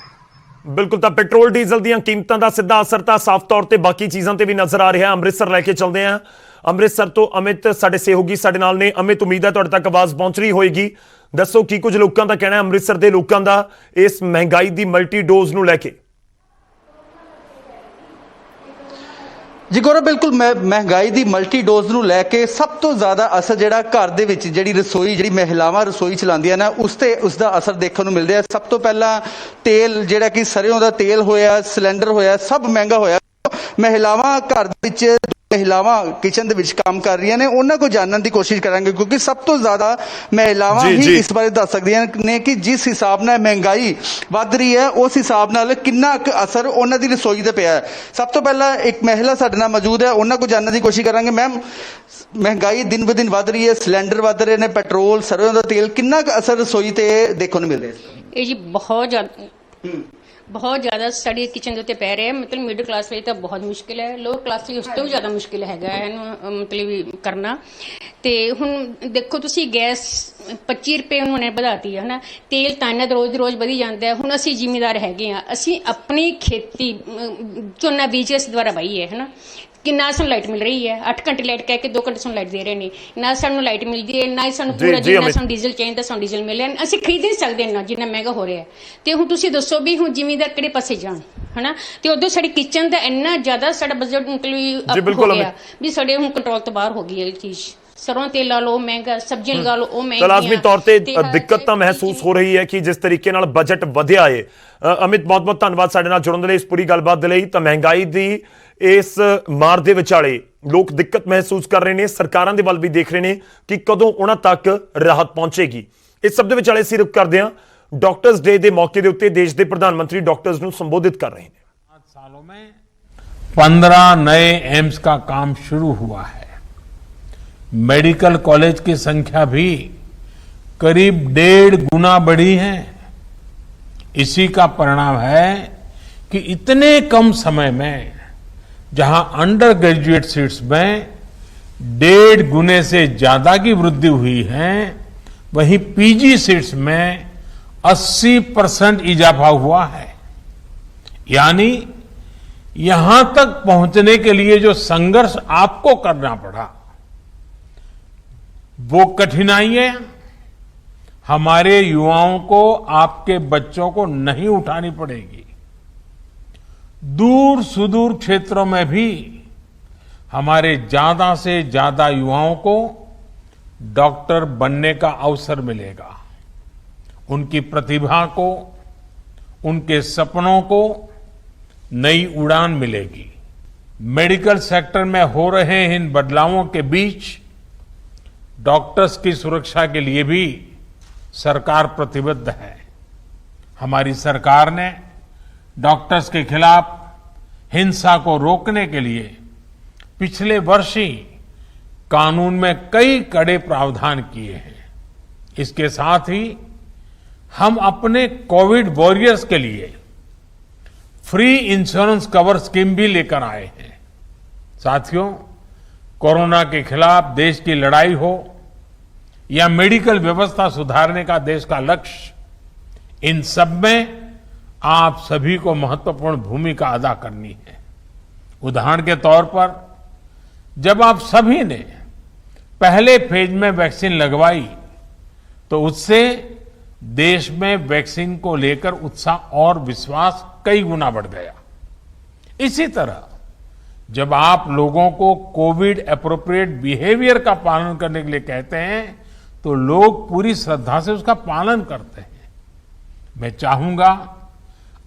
ਬਿਲਕੁਲ, ਤਾਂ ਪੈਟਰੋਲ ਡੀਜ਼ਲ ਦੀਆਂ ਕੀਮਤਾਂ ਦਾ ਸਿੱਧਾ ਅਸਰ ਤਾਂ ਸਾਫ਼ ਤੌਰ ਤੇ ਬਾਕੀ ਚੀਜ਼ਾਂ ਤੇ ਵੀ ਨਜ਼ਰ ਆ ਰਿਹਾ। ਅੰਮ੍ਰਿਤਸਰ ਲੈ ਕੇ ਚੱਲਦੇ ਹਾਂ। ਅੰਮ੍ਰਿਤਸਰ ਤੋਂ ਅਮਿਤ ਸਾਡੇ ਸਹਿਯੋਗੀ ਸਾਡੇ ਨਾਲ ਨੇ। ਅਮਿਤ, ਉਮੀਦ ਹੈ ਤੁਹਾਡੇ ਤੱਕ ਆਵਾਜ਼ ਪਹੁੰਚ ਰਹੀ ਹੋਏਗੀ। ਦੱਸੋ ਕੀ ਕੁਝ ਲੋਕਾਂ ਦਾ ਕਹਿਣਾ ਹੈ ਅੰਮ੍ਰਿਤਸਰ ਦੇ ਲੋਕਾਂ ਦਾ ਇਸ ਮਹਿੰਗਾਈ ਦੀ ਮਲਟੀ ਡੋਜ਼ ਨੂੰ ਲੈ ਕੇ? ਜੀ ਗੌਰਵ, ਬਿਲਕੁਲ ਮਹਿੰਗਾਈ ਦੀ ਮਲਟੀ ਡੋਜ਼ ਨੂੰ ਲੈ ਕੇ ਸਭ ਤੋਂ ਜ਼ਿਆਦਾ ਅਸਰ ਜਿਹੜਾ ਘਰ ਦੇ ਵਿੱਚ ਜਿਹੜੀ ਰਸੋਈ, ਜਿਹੜੀ ਮਹਿਲਾਵਾਂ ਰਸੋਈ ਚਲਾਉਂਦੀਆਂ ਨੇ ਉਸ ਦਾ ਅਸਰ ਦੇਖਣ ਨੂੰ ਮਿਲ ਰਿਹਾ। ਸਭ ਤੋਂ ਪਹਿਲਾਂ ਤੇਲ ਜਿਹੜਾ ਕਿ ਸਰੋਂ ਦਾ ਤੇਲ ਹੋਇਆ, ਸਿਲੰਡਰ ਹੋਇਆ, ਸਭ ਮਹਿੰਗਾ ਹੋਇਆ। ਮਹਿਲਾਵਾਂ ਘਰ ਦੇ ਵਿੱਚ, ਮਹਿਲਾਵਾਂ ਕਿਚਨ ਦੇ ਵਿੱਚ ਕੰਮ ਕਰ ਰਹੀਆਂ ਨੇ, ਉਹਨਾਂ ਕੋਲ ਜਾਣਨ ਦੀ ਕੋਸ਼ਿਸ਼ ਕਰਾਂਗੇ ਕਿਉਂਕਿ ਸਭ ਤੋਂ ਜ਼ਿਆਦਾ ਮਹਿਲਾਵਾਂ ਹੀ ਇਸ ਬਾਰੇ ਦੱਸ ਸਕਦੀਆਂ ਨੇ ਕਿ ਜਿਸ ਹਿਸਾਬ ਨਾਲ ਮਹਿੰਗਾਈ ਵੱਧ ਰਹੀ ਹੈ ਉਸ ਹਿਸਾਬ ਨਾਲ ਕਿੰਨਾ ਕੁ ਅਸਰ ਉਹਨਾਂ ਦੀ ਰਸੋਈ ਤੇ ਪਿਆ ਹੈ। ਸਭ ਤੋਂ ਪਹਿਲਾਂ ਇੱਕ ਮਹਿਲਾ ਸਾਡੇ ਨਾਲ ਮੌਜੂਦ ਹੈ, ਉਹਨਾਂ ਕੋਲ ਜਾਣਨ ਦੀ ਕੋਸ਼ਿਸ਼ ਕਰਾਂਗੇ। ਮੈਮ, ਮਹਿੰਗਾਈ ਦਿਨ ਬ ਦਿਨ ਵੱਧ ਰਹੀ ਹੈ, ਸਿਲੰਡਰ ਵੱਧ ਰਹੇ ਨੇ, ਪੈਟਰੋਲ, ਸਰੋਂ ਦਾ ਤੇਲ, ਕਿੰਨਾ ਕੁ ਅਸਰ ਰਸੋਈ ਤੇ ਦੇਖਣ ਨੂੰ ਮਿਲ ਰਿਹਾ ਹੈ? ਇਹ ਜੀ ਬਹੁਤ ਜ਼ਿਆਦਾ ਸਾਡੇ ਕਿਚਨ ਦੇ ਉੱਤੇ ਪੈ ਰਿਹਾ। ਮਤਲਬ ਮਿਡਲ ਕਲਾਸ ਲਈ ਤਾਂ ਬਹੁਤ ਮੁਸ਼ਕਿਲ ਹੈ, ਲੋਅਰ ਕਲਾਸ ਲਈ ਉਸ ਤੋਂ ਵੀ ਜ਼ਿਆਦਾ ਮੁਸ਼ਕਿਲ ਹੈਗਾ ਇਹਨੂੰ ਮਤਲਬ ਕਰਨਾ। ਤੇ ਹੁਣ ਦੇਖੋ ਤੁਸੀਂ, ਗੈਸ 25 ਰੁਪਏ ਉਹਨਾਂ ਨੇ ਵਧਾਤੀ ਹੈ ਨਾ, ਤੇਲ ਤਾਂ ਇਹਨਾਂ ਦਾ ਰੋਜ਼ ਵਧੀ ਜਾਂਦਾ ਹੈ। ਹੁਣ ਅਸੀਂ ਜ਼ਿਮੀਂਦਾਰ ਹੈਗੇ ਆ, ਅਸੀਂ ਆਪਣੀ ਖੇਤੀ ਝੋਨਾ ਬੀਜ ਇਸ ਦੁਆਰਾ ਵਾਈ ਹੈ ਨਾ, ਕਿ ਨਾ ਸਾਨੂੰ ਲਾਈਟ ਮਿਲ ਰਹੀ ਹੈ। 8 ਘੰਟੇ ਲਾਈਟ ਕਹਿ ਕੇ 2 ਘੰਟੇ ਸਾਨੂੰ ਲਾਈਟ ਦੇ ਰਹੇ ਨੇ, ਨਾ ਸਾਨੂੰ ਲਾਈਟ ਮਿਲਦੀ ਹੈ, ਨਾ ਹੀ ਸਾਨੂੰ ਪੂਰਾ ਜਿੰਨਾ ਸਾਨੂੰ ਡੀਜ਼ਲ ਚਾਹੀਦਾ ਸਾਨੂੰ ਡੀਜ਼ਲ ਮਿਲ ਰਿਹਾ। ਅਸੀਂ ਖਰੀਦ ਨਹੀਂ ਸਕਦੇ ਇੰਨਾ ਜਿੰਨਾ ਮਹਿੰਗਾ ਹੋ ਰਿਹਾ। ਤੇ ਹੁਣ ਤੁਸੀਂ ਦੱਸੋ ਵੀ ਹੁਣ ਜ਼ਿਮੀਂਦਾਰ ਕਿਹੜੇ ਪਾਸੇ ਜਾਣ, ਹਨਾ? ਤੇ ਉਦੋਂ ਸਾਡੀ ਕਿਚਨ ਦਾ ਇੰਨਾ ਜ਼ਿਆਦਾ ਸਾਡਾ ਬਜਟ ਮਤਲਬ ਹੋ ਗਿਆ ਵੀ ਸਾਡੇ ਹੁਣ ਕੰਟਰੋਲ ਤੋਂ ਬਾਹਰ ਹੋ ਗਈ ਹੈ ਇਹ ਚੀਜ਼। ਸਰੋਂ ਤੇਲ ਲਾ ਲਓ ਮਹਿੰਗਾ, ਸਬਜ਼ੀਆਂ ਲਗਾ ਲਓ ਉਹ ਮਹਿੰਗੀਆਂ। ਲਾਜ਼ਮੀ ਤੌਰ ਤੇ ਦਿੱਕਤ ਤਾਂ ਮਹਿਸੂਸ ਹੋ ਰਹੀ ਹੈ ਕਿ ਜਿਸ ਤਰੀਕੇ ਨਾਲ ਬਜਟ ਵਧਿਆ ਹੈ। ਅਮਿਤ, ਬਹੁਤ ਬਹੁਤ ਧੰਨਵਾਦ ਸਾਡੇ ਨਾਲ ਜੁੜਨ ਦੇ ਲਈ, ਇਸ ਪੂਰੀ ਗੱਲਬਾਤ ਦੇ ਲਈ। ਤਾਂ ਮਹਿੰਗਾਈ ਦੀ ਇਸ ਮਾਰ ਦੇ ਵਿਚਾਲੇ ਲੋਕ ਦਿੱਕਤ ਮਹਿਸੂਸ ਕਰ ਰਹੇ ਨੇ, ਸਰਕਾਰਾਂ ਦੇ ਵੱਲ ਵੀ ਦੇਖ ਰਹੇ ਨੇ ਕਿ ਕਦੋਂ ਉਹਨਾਂ ਤੱਕ ਰਾਹਤ ਪਹੁੰਚੇਗੀ। ਇਸ ਸਭ ਦੇ ਵਿਚਾਲੇ ਅਸੀਂ ਰੁਕ ਕਰਦੇ ਹਾਂ। ਡਾਕਟਰਸ ਡੇ ਦੇ ਮੌਕੇ ਦੇ ਉੱਤੇ ਦੇਸ਼ ਦੇ ਪ੍ਰਧਾਨ ਮੰਤਰੀ ਡਾਕਟਰਸ ਨੂੰ ਸੰਬੋਧਿਤ ਕਰ ਰਹੇ ਨੇ। 5 सालों में 15 नए एम्स का काम शुरू हुआ है। मेडिकल कॉलेज की संख्या भी करीब 1.5 गुना बढ़ी है। इसी का परिणाम है कि इतने कम समय में जहां अंडर ग्रेजुएट सीट्स में 1.5 गुने से ज्यादा की वृद्धि हुई है, वहीं पीजी सीट्स में 80% इजाफा हुआ है। यानी यहां तक पहुंचने के लिए जो संघर्ष आपको करना पड़ा, वो कठिनाइयां हमारे युवाओं को, आपके बच्चों को नहीं उठानी पड़ेगी। दूर सुदूर क्षेत्रों में भी हमारे ज्यादा से ज्यादा युवाओं को डॉक्टर बनने का अवसर मिलेगा। उनकी प्रतिभा को, उनके सपनों को नई उड़ान मिलेगी। मेडिकल सेक्टर में हो रहे इन बदलावों के बीच डॉक्टर्स की सुरक्षा के लिए भी सरकार प्रतिबद्ध है। हमारी सरकार ने डॉक्टर्स के खिलाफ हिंसा को रोकने के लिए पिछले वर्ष ही कानून में कई कड़े प्रावधान किए हैं। इसके साथ ही हम अपने कोविड वॉरियर्स के लिए फ्री इंश्योरेंस कवर स्कीम भी लेकर आए हैं। साथियों, कोरोना के खिलाफ देश की लड़ाई हो या मेडिकल व्यवस्था सुधारने का देश का लक्ष्य, इन सब में आप सभी को महत्वपूर्ण भूमिका अदा करनी है। उदाहरण के तौर पर जब आप सभी ने पहले फेज में वैक्सीन लगवाई तो उससे देश में वैक्सीन को लेकर उत्साह और विश्वास कई गुना बढ़ गया। इसी तरह जब आप लोगों को कोविड एप्रोप्रिएट बिहेवियर का पालन करने के लिए कहते हैं तो लोग पूरी श्रद्धा से उसका पालन करते हैं। मैं चाहूंगा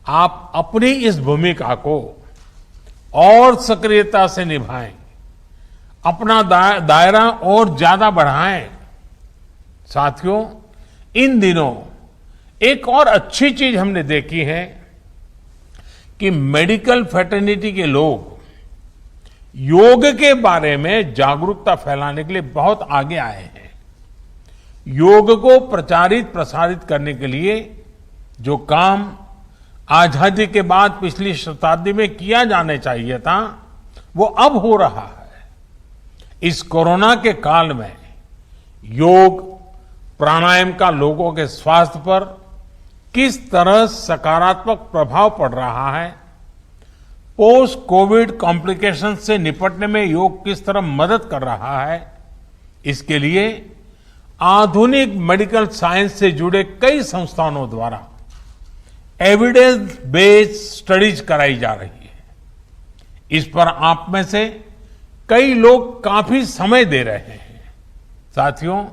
आप अपनी इस भूमिका को और सक्रियता से निभाएं, अपना दायरा और ज्यादा बढ़ाएं। साथियों, इन दिनों एक और अच्छी चीज हमने देखी है कि मेडिकल फ्रेटर्निटी के लोग योग के बारे में जागरूकता फैलाने के लिए बहुत आगे आए हैं। योग को प्रचारित प्रसारित करने के लिए जो काम आजादी के बाद पिछली शताब्दी में किया जाने चाहिए था, वो अब हो रहा है। इस कोरोना के काल में योग प्राणायाम का लोगों के स्वास्थ्य पर किस तरह सकारात्मक प्रभाव पड़ रहा है, पोस्ट कोविड कॉम्प्लिकेशन से निपटने में योग किस तरह मदद कर रहा है, इसके लिए आधुनिक मेडिकल साइंस से जुड़े कई संस्थानों द्वारा एविडेंस बेस्ड स्टडीज कराई जा रही है। इस पर आप में से कई लोग काफी समय दे रहे हैं। साथियों,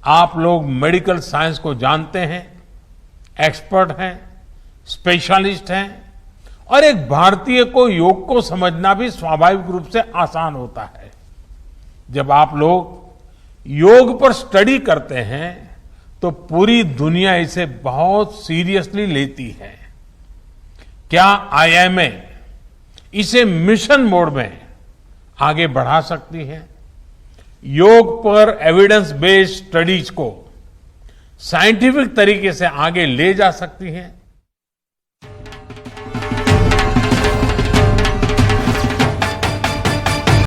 आप लोग मेडिकल साइंस को जानते हैं, एक्सपर्ट हैं, स्पेशलिस्ट हैं और एक भारतीय को योग को समझना भी स्वाभाविक रूप से आसान होता है। जब आप लोग योग पर स्टडी करते हैं तो पूरी दुनिया इसे बहुत सीरियसली लेती है। क्या आईएमए इसे मिशन मोड में आगे बढ़ा सकती है? योग पर एविडेंस बेस्ड स्टडीज को साइंटिफिक तरीके से आगे ले जा सकती है?